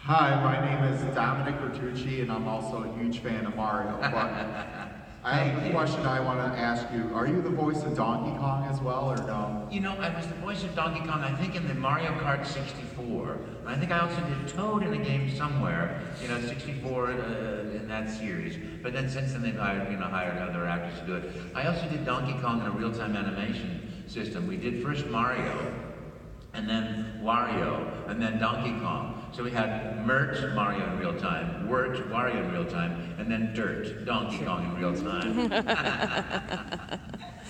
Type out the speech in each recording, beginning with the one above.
Hi, my name is Dominic Bertucci, and I'm also a huge fan of Mario. But I have a question I want to ask you. Are you the voice of Donkey Kong as well, or no? You know, I was the voice of Donkey Kong, I think, in the Mario Kart 64. And I think I also did Toad in a game somewhere, 64 in that series. But then since then they've hired other actors to do it. I also did Donkey Kong in a real-time animation system. We did first Mario, and then Wario, and then Donkey Kong. So we had Mert, Mario in real time, Wirt, Wario in real time, and then Dirt, Donkey Kong in real time.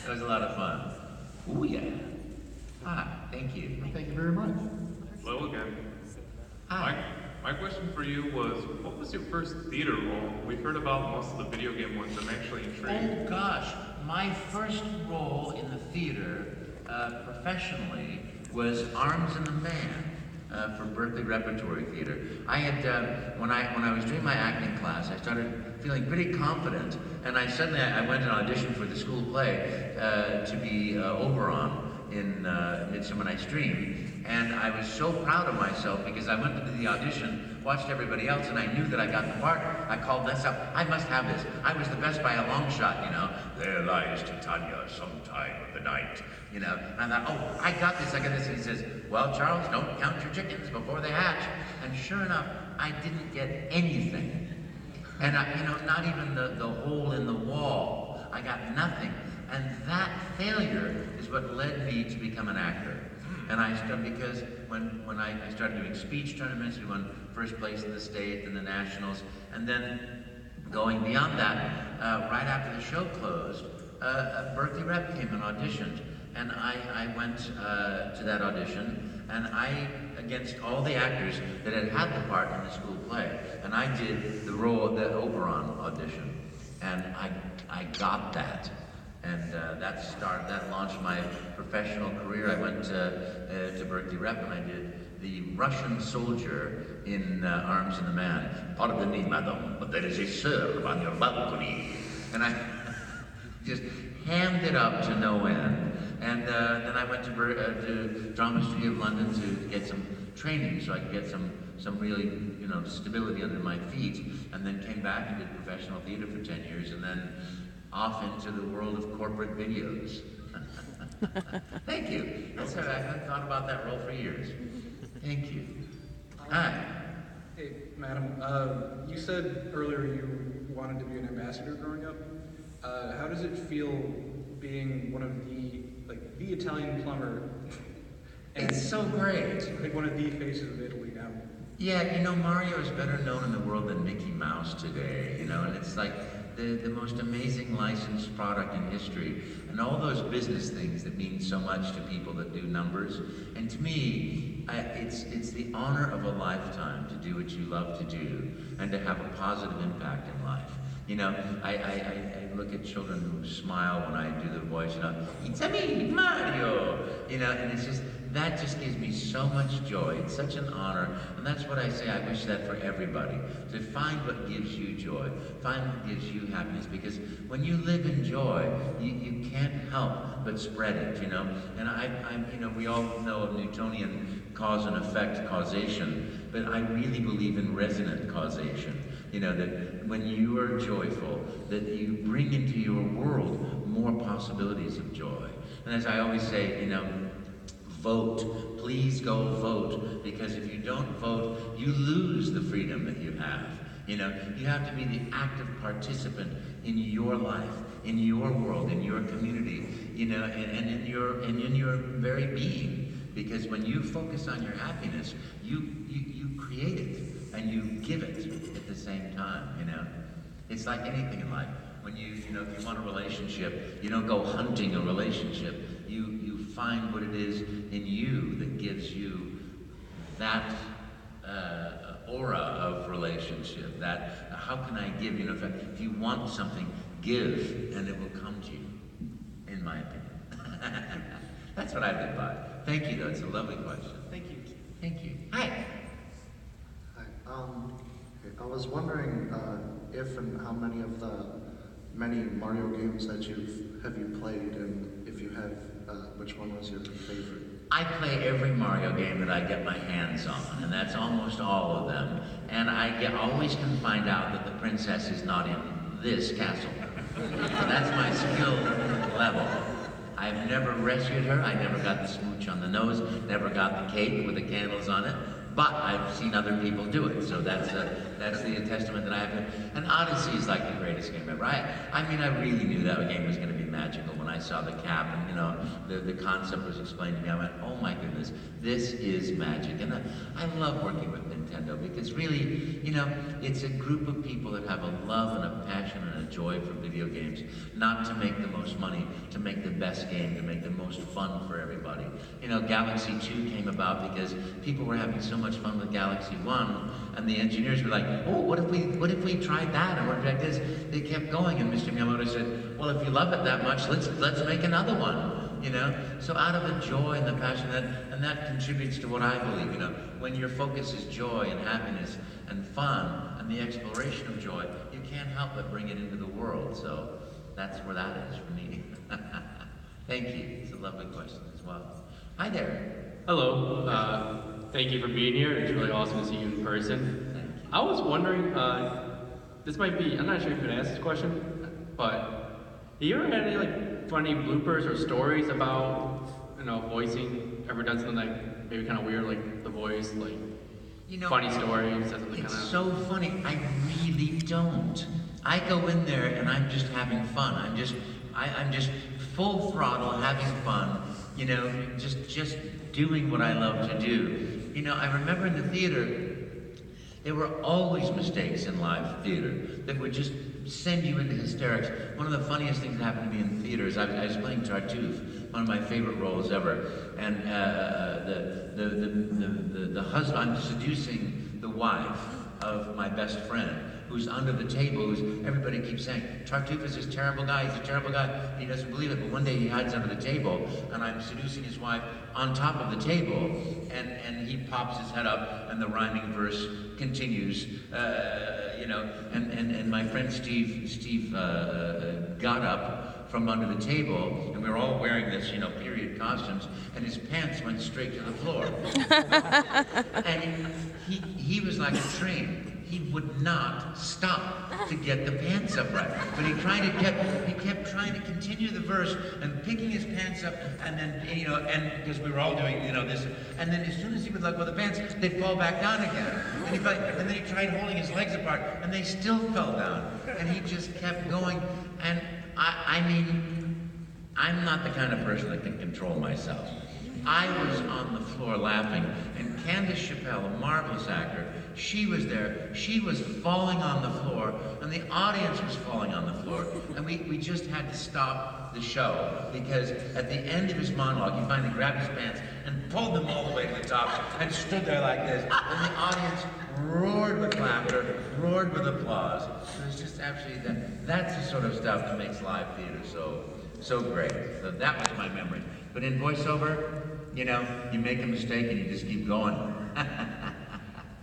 It was a lot of fun. Ooh, yeah. Hi, thank you. Thank you very much. Hello again. Hi. My question for you was, what was your first theater role? We've heard about most of the video game ones. I'm actually intrigued. Oh gosh, my first role in the theater professionally was Arms and the Man for Berkeley Repertory Theater. I had when I was doing my acting class, I started feeling pretty confident, and I went and auditioned for the school play to be Oberon in Midsummer Night's Dream, and I was so proud of myself because I went into the audition, watched everybody else, and I knew that I got the part. I called this up. I must have this. I was the best by a long shot, you know. There lies Titania sometime of the night, you know. And I thought, oh, I got this. And he says, well, Charles, don't count your chickens before they hatch. And sure enough, I didn't get anything. And not even the hole in the wall. I got nothing. And that failure is what led me to become an actor. And I started because when I started doing speech tournaments, we won first place in the state and the nationals, and then going beyond that, right after the show closed, a Berkeley rep came and auditioned, and I went to that audition, and against all the actors that had the part in the school play, and I did the role, the Oberon audition, and I got that. And that launched my professional career. I went to Berkeley Rep and I did the Russian soldier in Arms and the Man. Pardon me, madam, but there is a serve on your balcony. And I just hammed it up to no end. And then I went to Drama Studio of London to get some training so I could get some really, stability under my feet. And then came back and did professional theater for 10 years. And then off into the world of corporate videos. Thank you. I haven't thought about that role for years. Thank you. Hi. Hey, madam. You said earlier you wanted to be an ambassador growing up. How does it feel being one of the Italian plumber? And It's so great. One of the faces of Italy now. Yeah, Mario is better known in the world than Mickey Mouse today, and it's like the most amazing licensed product in history, and all those business things that mean so much to people that do numbers. And to me, it's the honor of a lifetime to do what you love to do and to have a positive impact in life. I look at children who smile when I do the voice, it's me, Mario, and that just gives me so much joy. It's such an honor, and that's what I say. I wish that for everybody, to find what gives you joy, find what gives you happiness, because when you live in joy, you can't help but spread it, And we all know of Newtonian cause and effect causation, but I really believe in resonant causation. That when you are joyful, that you bring into your world more possibilities of joy. And as I always say, vote. Please go vote, because if you don't vote, you lose the freedom that you have. You have to be the active participant in your life, in your world, in your community, and in your very being. Because when you focus on your happiness, you create it and you give it at the same time. It's like anything in life. When if you want a relationship, you don't go hunting a relationship. You find what it is in you that gives you that aura of relationship. That how can I give? If you want something, give, and it will come to you. In my opinion, that's what I live by. Thank you, though. It's a lovely question. Thank you. Thank you. Hi. Hi. I was wondering if and how many of the many Mario games that have you played, and if you have, which one was your favorite? I play every Mario game that I get my hands on, and that's almost all of them. And always can find out that the princess is not in this castle. So that's my skill level. I've never rescued her. I never got the smooch on the nose. Never got the cake with the candles on it. But I've seen other people do it, so that's the testament that I have. And Odyssey is like the greatest game ever. I mean, I really knew that game was going to be magical when I saw the cap and, you know, the concept was explained to me. I went, oh my goodness, this is magic. And I love working with Nintendo because really, you know, it's a group of people that have a love and a passion and a joy for video games, not to make the most money, to make the best game, to make the most fun for everybody. You know, Galaxy 2 came about because people were having so much fun with Galaxy 1, and the engineers were like, oh, what if we tried that, and what if we tried this? They kept going, and Mr. Miyamoto said, well, if you love it that much, let's make another one, you know? So out of the joy and the passion, and that contributes to what I believe, you know? When your focus is joy and happiness and fun and the exploration of joy, you can't help but bring it into the world, so that's where that is for me. Thank you. It's a lovely question as well. Hi there. Hello. Thank you for being here. It's really awesome to see you in person. Thank you. I was wondering, this might be, I'm not sure if you can ask this question, but have you ever had any like funny bloopers or stories about, you know, voicing? Ever done something like maybe kind of weird, like the voice, like You know, funny stories? it's so funny. I really don't. I go in there and I'm just having fun. I'm just full throttle having fun. You know, just doing what I love to do. You know, I remember in the theater, there were always mistakes in live theater that would just send you into hysterics. One of the funniest things that happened to me in theater is I was playing Tartuffe, one of my favorite roles ever, and the husband, I'm seducing the wife of my best friend, who's under the table, everybody keeps saying, Tartuffe is this terrible guy, he's a terrible guy, he doesn't believe it, but one day he hides under the table, and I'm seducing his wife on top of the table, and he pops his head up, and the rhyming verse continues, you know, and my friend Steve got up from under the table, and we were all wearing this, you know, period costumes, and his pants went straight to the floor. And he was like a train. He would not stop to get the pants up right. But he kept trying to continue the verse and picking his pants up, and then, you know, and because we were all doing, you know, this, and then as soon as he would let go of the pants, they'd fall back down again. And then he tried holding his legs apart, and they still fell down. And he just kept going. And I mean, I'm not the kind of person that can control myself. I was on the floor laughing, and Candace Chappelle, a marvelous actor, she was there. She was falling on the floor, and the audience was falling on the floor, and we just had to stop the show, because at the end of his monologue, he finally grabbed his pants and pulled them all the way to the top, and stood there like this, and the audience roared with laughter, roared with applause. It was just absolutely that's the sort of stuff that makes live theater so great. So that was my memory. But in voiceover, you know, you make a mistake and you just keep going.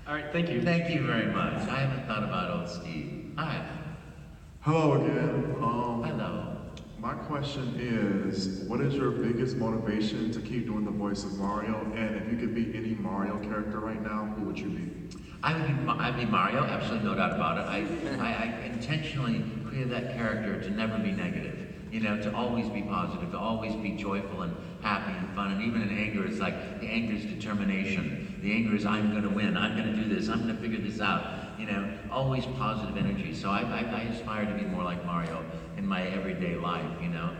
All right, thank you. Thank you very much. I haven't thought about old Steve. Hi. Hello again. Hello. My question is, what is your biggest motivation to keep doing the voice of Mario? And if you could be any Mario character right now, who would you be? I'd be Mario, absolutely no doubt about it. I intentionally created that character to never be negative. You know, to always be positive, to always be joyful and happy and fun. And even in anger, it's like the anger is determination. The anger is I'm going to win. I'm going to do this. I'm going to figure this out. You know, always positive energy. So I aspire to be more like Mario in my everyday life. You know,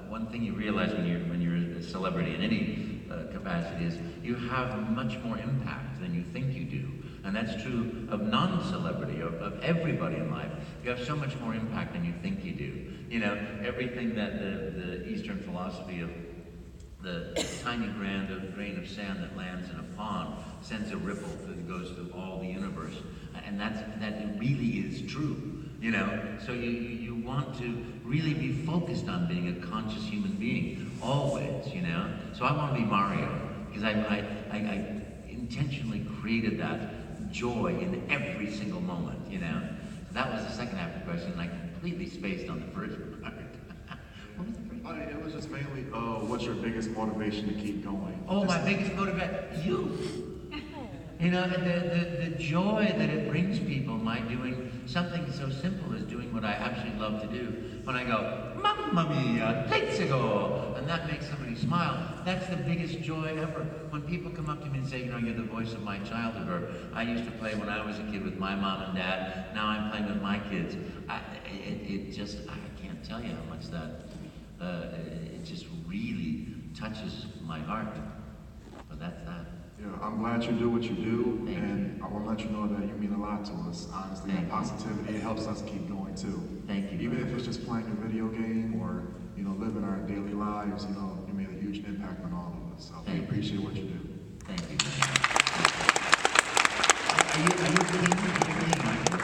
one thing you realize when you're a celebrity in any capacity is you have much more impact than you think you do. And that's true of non-celebrity, of everybody in life. You have so much more impact than you think you do. You know, everything that the Eastern philosophy of the tiny grain of sand that lands in a pond sends a ripple that goes through all the universe. And that really is true. You know, so you want to really be focused on being a conscious human being, always, you know. So I want to be Mario, because I intentionally created that joy in every single moment, you know. That was the second half of the question, and I completely spaced on the first part. What was the first? It was just mainly, what's your biggest motivation to keep going? Oh, Just- my biggest motivation, you. You know, the joy that it brings people by doing something so simple as doing what I absolutely love to do. When I go, Mamma mia, let's go, and that makes somebody smile, that's the biggest joy ever. When people come up to me and say, you know, you're the voice of my childhood, or I used to play when I was a kid with my mom and dad, now I'm playing with my kids. I can't tell you how much that, it just really touches my heart. But that's that. Yeah, I'm glad you do what you do, Thank and I want to let you know that you mean a lot to us. Honestly, Thank that positivity, it helps us keep going too. Thank you. Even if it's just playing a video game or, you know, living our daily lives, you know, you made a huge impact on all of us. So we Thank you. appreciate what you do. Thank you. Are you king? You're king, aren't you?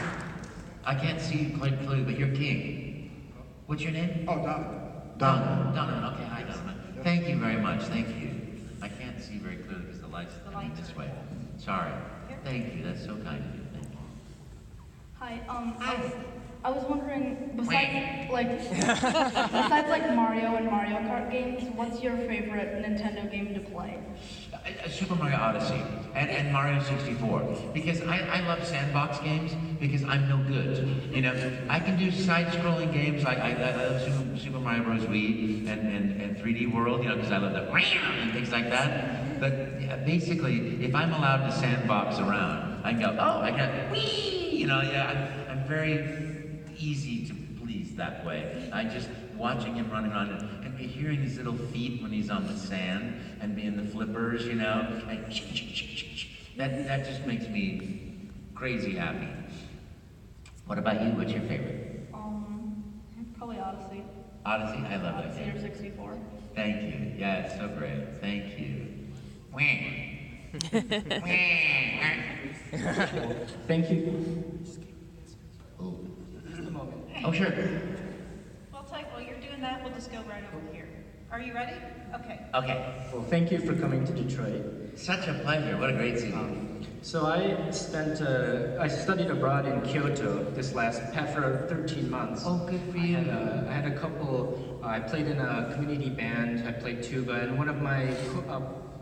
I can't see you quite clearly, but you're king. What's your name? Oh, Donovan. Donovan. Okay, hi, Donovan. Thank you very much. Thank you. I can't see very clearly because the lights coming this way. Sorry. Thank you. That's so kind of you. Thank you. Hi, I was wondering, besides like Mario and Mario Kart games, what's your favorite Nintendo game to play? Super Mario Odyssey and Mario 64, because I love sandbox games because I'm no good. You know, I can do side-scrolling games like I love Super Mario Bros. Wii and 3D World, you know, because I love the and things like that. But yeah, basically, if I'm allowed to sandbox around, I can go, oh, I got Wii, you know, yeah, I'm very easy to please that way. I just watching him running around and hearing his little feet when he's on the sand and being the flippers, you know, and that just makes me crazy happy. What about you? What's your favorite? Probably Odyssey. Odyssey? I love that Odyssey game. or 64. Thank you. Yeah, it's so great. Thank you. Thank you. Oh. Just a moment. Oh, sure. While you're doing that, we'll just go right over here. Are you ready? Okay. Okay. Well, thank you for coming to Detroit. Such a pleasure. What a great city. So I studied abroad in Kyoto for 13 months. Oh, good for you. I had a couple, I played in a community band, I played tuba, and one of my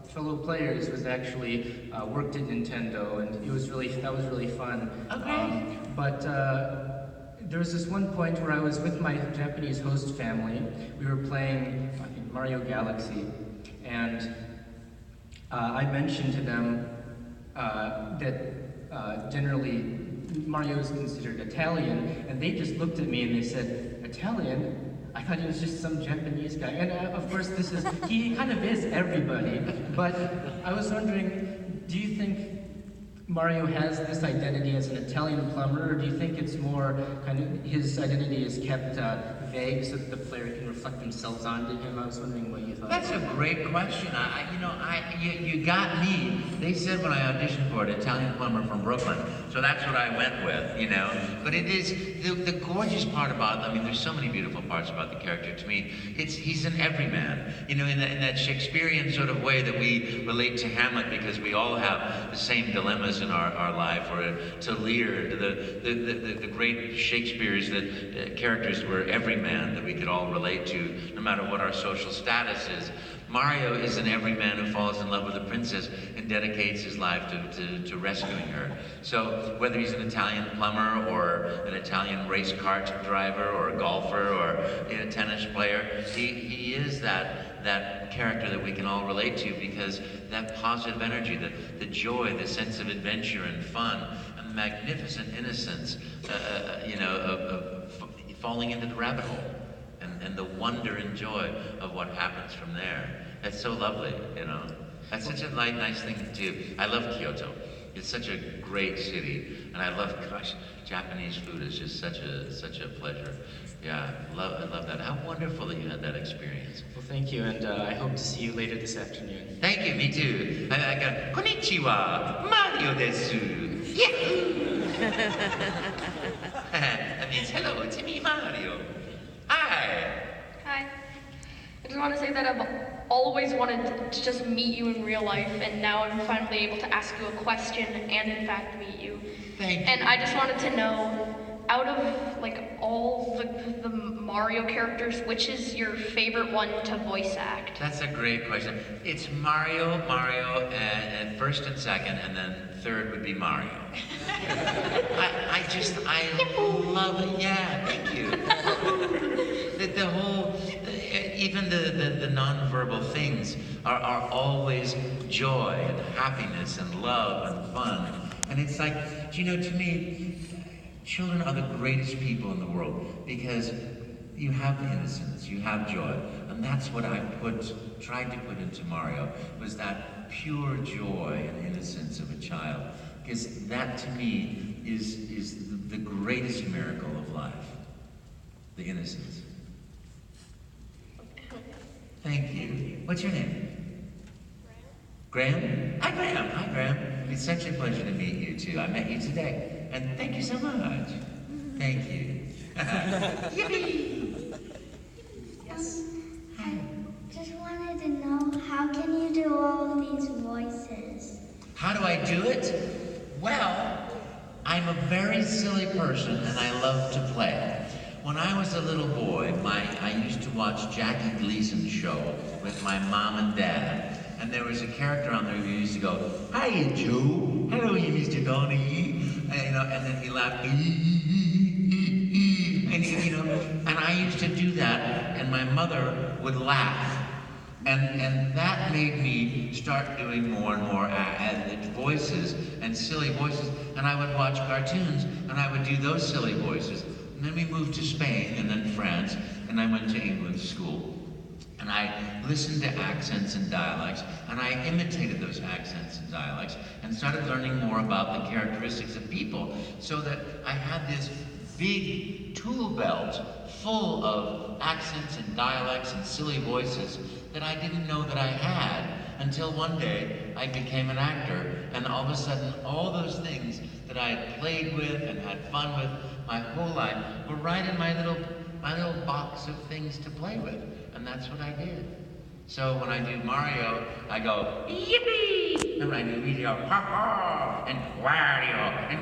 fellow players was actually worked at Nintendo, and that was really fun. Okay. But there was this one point where I was with my Japanese host family. We were playing, I think, Mario Galaxy, and I mentioned to them that generally Mario is considered Italian, and they just looked at me and they said, Italian? I thought he was just some Japanese guy. And of course he kind of is everybody, but I was wondering, do you think Mario has this identity as an Italian plumber, or do you think it's more kind of his identity is kept vague so that the player can reflect themselves onto him? I was wondering what you thought. That's a great question. You got me. They said when I auditioned for it, Italian plumber from Brooklyn. So that's what I went with, you know. But it is the gorgeous part about. I mean, there's so many beautiful parts about the character. To me, he's an everyman. You know, in that Shakespearean sort of way that we relate to Hamlet, because we all have the same dilemmas in our life, or to Lear, to the great Shakespeare's characters were everyman that we could all relate to, no matter what our social status is. Mario is an everyman who falls in love with a princess and dedicates his life to rescuing her. So whether he's an Italian plumber or an Italian race kart driver or a golfer or a tennis player, he is that character that we can all relate to, because that positive energy, the joy, the sense of adventure and fun, and magnificent innocence, of falling into the rabbit hole. And the wonder and joy of what happens from there. That's so lovely, you know. That's such a nice thing to do. I love Kyoto. It's such a great city, and I love, Japanese food is just such a pleasure. Yeah, I love that. How wonderful that you had that experience. Well, thank you, and I hope to see you later this afternoon. Thank you, me too. I got, konnichiwa, Mario desu. Yahoo! That means hello, it's me, Mario. Hi. Hi. I just want to say that always wanted to just meet you in real life, and now I'm finally able to ask you a question and in fact meet you. Thank you. And I just wanted to know, out of like all the Mario characters, which is your favorite one to voice act? That's a great question. It's Mario, and first and second, and then third would be Mario. I love it. Yeah, thank you. The whole, even the nonverbal things are always joy and happiness and love and fun. And it's like, to me, children are the greatest people in the world because you have the innocence, you have joy, and that's what I tried to put into Mario, was that pure joy and innocence of a child, because that to me is the greatest miracle of life, the innocence. Thank you. What's your name? Graham? Hi, Graham. Hi, Graham. It's such a pleasure to meet you, too. I met you today. And thank you so much. Thank you. Yippee! Yes. I just wanted to know, how can you do all these voices? How do I do it? Well, I'm a very silly person, and I love to play. When I was a little boy, I used to watch Jackie Gleason's show with my mom and dad. And there was a character on there who used to go, "Hiya, Joe. Hello, Mr. Donaghy." And then he laughed, and I used to do that, and my mother would laugh. And that made me start doing more and more voices and silly voices. And I would watch cartoons, and I would do those silly voices. And then we moved to Spain, and then France, and I went to English school. And I listened to accents and dialects, and I imitated those accents and dialects, and started learning more about the characteristics of people, so that I had this big tool belt full of accents and dialects and silly voices that I didn't know that I had, until one day I became an actor, and all of a sudden all those things that I had played with and had fun with my whole life were right in my little box of things to play with. And that's what I did. So when I do Mario, I go, yippee! And when I do Luigi, I go, ha ha! And Wario! And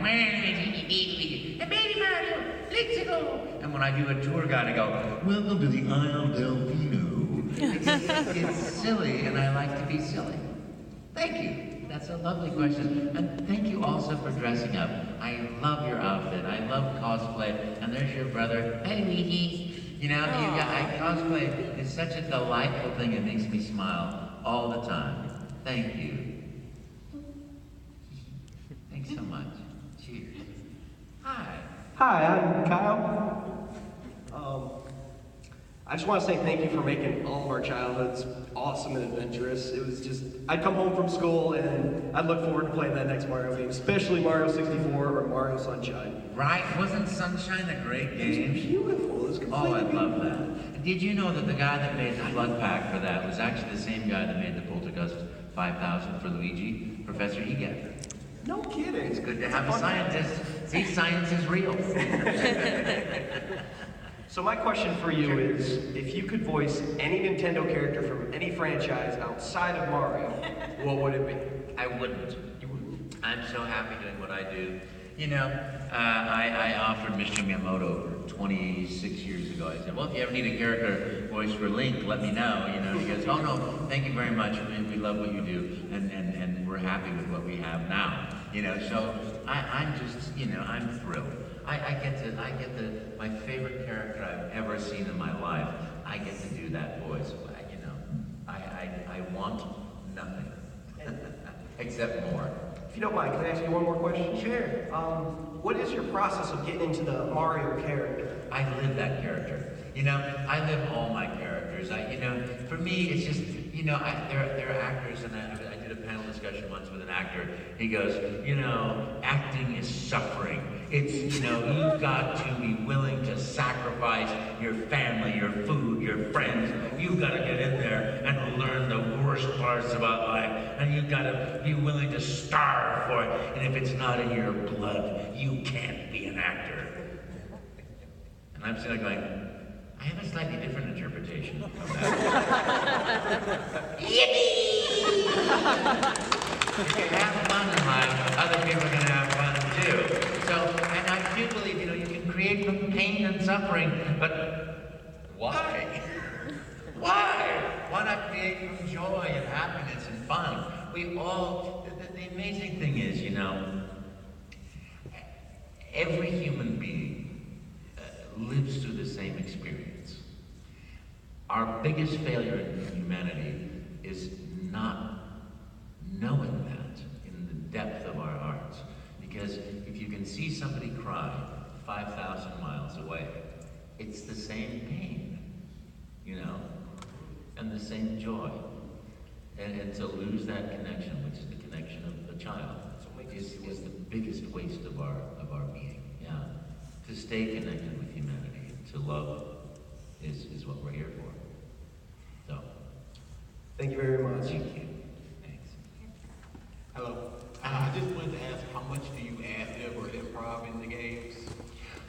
and baby Mario, let's go! And when I do a tour guide, I go, welcome to the Isle Delfino. It's silly, and I like to be silly. Thank you. That's a lovely question. And thank you also for dressing up. I love your outfit. I love cosplay. And there's your brother. Hey, Luigi. Cosplay is such a delightful thing. It makes me smile all the time. Thank you. Thanks so much. Cheers. Hi. Hi, I'm Kyle. I just want to say thank you for making all of our childhoods awesome and adventurous. It was just, I'd come home from school and I'd look forward to playing that next Mario game, especially Mario 64 or Mario Sunshine. Right? Wasn't Sunshine a great game? It was beautiful. It was completely I love that. Did you know that the guy that made the blood pack for that was actually the same guy that made the Poltergust 5000 for Luigi? Professor Egat. No kidding. It's good to have a scientist. See, science is real. So my question for you is, if you could voice any Nintendo character from any franchise outside of Mario, what would it be? I wouldn't. You wouldn't? I'm so happy doing what I do. I offered Mr. Miyamoto 26 years ago. I said, well, if you ever need a character voice for Link, let me know. He goes, oh no, thank you very much. We love what you do, and we're happy with what we have now. So I'm just, I'm thrilled. I get my favorite character I've ever seen in my life. I get to do that voice. I want nothing except more. If you don't mind, can I ask you one more question? Sure. What is your process of getting into the Mario character? I live that character. I live all my characters. For me, it's just, there are actors, and I did a panel discussion once with an actor. He goes, acting is suffering. It's, you've got to be willing to sacrifice your family, your food, your friends. You've got to get in there and learn the worst parts about life. And you've got to be willing to starve for it. And if it's not in your blood, you can't be an actor. And I'm sitting there going, I have a slightly different interpretation of that. Yippee! If you have fun in life, other people are going to have fun too. So, and I do believe, you can create from pain and suffering, but why? Why? Why not create from joy and happiness and fun? We all, the amazing thing is, every human being lives through the same experience. Our biggest failure in humanity is not knowing that in the depth of our hearts. Because if you can see somebody cry 5,000 miles away, it's the same pain, and the same joy. And to lose that connection, which is the connection of a child, is the biggest waste of our being. Yeah. To stay connected with humanity, to love, is what we're here for. So, Thank you very much. thank you. Thanks. Hello. I just wanted to ask, how much do you ad-lib or improv in the games?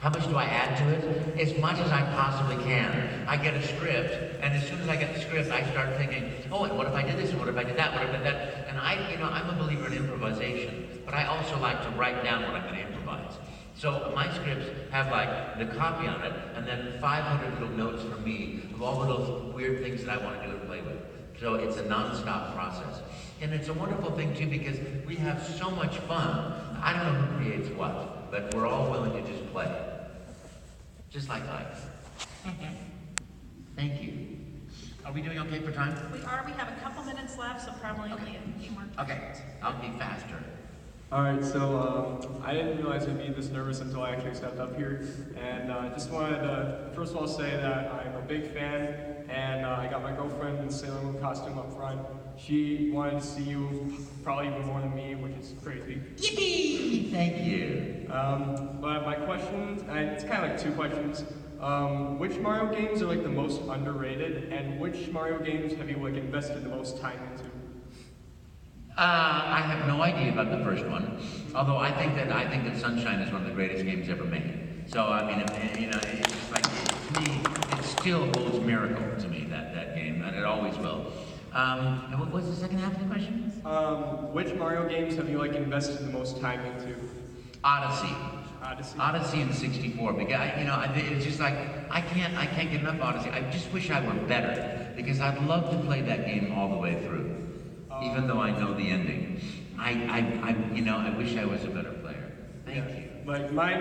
How much do I add to it? As much as I possibly can. I get a script, and as soon as I get the script, I start thinking, oh, and what if I did this, and what if I did that, what if I did that? And I'm a believer in improvisation, but I also like to write down what I'm going to improvise. So my scripts have like the copy on it, and then 500 little notes from me of all the little weird things that I want to do and play with. So it's a non-stop process. And it's a wonderful thing too, because we have so much fun. I don't know who creates what, but we're all willing to just play. Just like life. Thank you. Are we doing okay for time? We are. We have a couple minutes left, so probably only a few more questions. Okay, I'll be faster. Alright, so I didn't realize I'd be this nervous until I actually stepped up here. And I just wanted to, first of all, say that I'm a big fan, and I got my girlfriend in the Sailor Moon costume up front. She wanted to see you probably even more than me, which is crazy. Yippee! Thank you. But my question, it's kind of like two questions. Which Mario games are like the most underrated, and which Mario games have you like invested the most time into? I have no idea about the first one, although I think that Sunshine is one of the greatest games ever made. So I mean, it's just like, to me, it still holds miracle to me, that game, and it always will. And what was the second half of the question? Which Mario games have you like invested the most time into? Odyssey. Odyssey. Odyssey and 64. Because it's just like I can't get enough Odyssey. I just wish I were better, because I'd love to play that game all the way through, even though I know the ending. I wish I was a better player. Thank you. Like my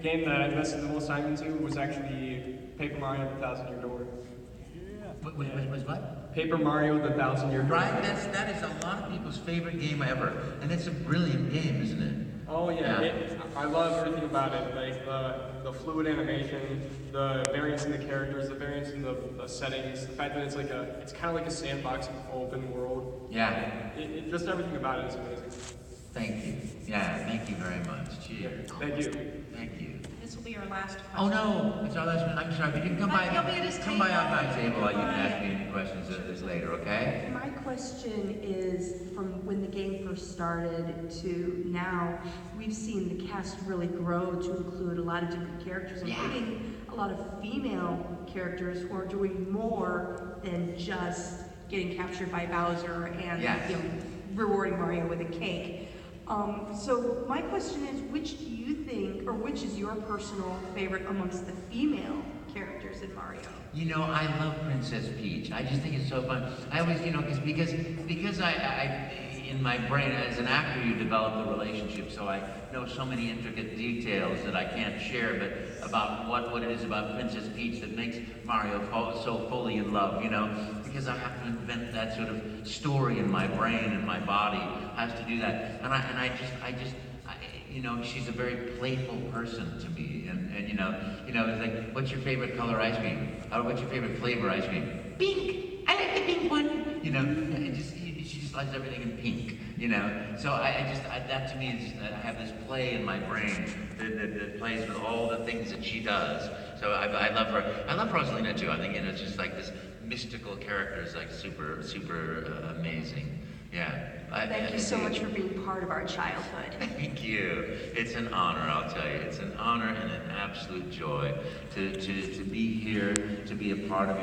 game that I invested the most time into was actually Paper Mario: The 1,000-Year Door. Was what? Paper Mario: The 1,000-Year Door. Right, that is a lot of people's favorite game ever, and it's a brilliant game, isn't it? Oh yeah, I love everything about it, like the fluid animation, the variance in the characters, the variance in the settings, the fact that it's kind of like a sandbox open world. Yeah. Just everything about it is amazing. Thank you. Yeah, thank you very much. Cheers. Thank you. Thank you. This will be our last question. Oh no, it's our last one. I'm sorry, but you can come by. You'll be at his Come by table. our back table. You can ask me any questions later, okay? My question is, from when the game first started to now, we've seen the cast really grow to include a lot of different characters, including a lot of female characters who are doing more than just getting captured by Bowser and rewarding Mario with a cake. So my question is, which do you think, or which is your personal favorite amongst the female characters in Mario? I love Princess Peach. I just think it's so fun. I always, because I in my brain, as an actor, you develop the relationship, so I know so many intricate details that I can't share, but about what it is about Princess Peach that makes Mario so fully in love, because I have to invent that sort of story in my brain and my body has to do that. And I just, she's a very playful person to me, and it's like, what's your favorite color ice cream? Or what's your favorite flavor ice cream? Pink! I like the pink one! She just likes everything in pink, So that to me is just, I have this play in my brain that plays with all the things that she does. So I love her. I love Rosalina too. I think, it's just like this mystical character is like super, super amazing. Yeah. Thank you so much for being part of our childhood. Thank you. It's an honor, I'll tell you. It's an honor and an absolute joy to be here, to be a part of your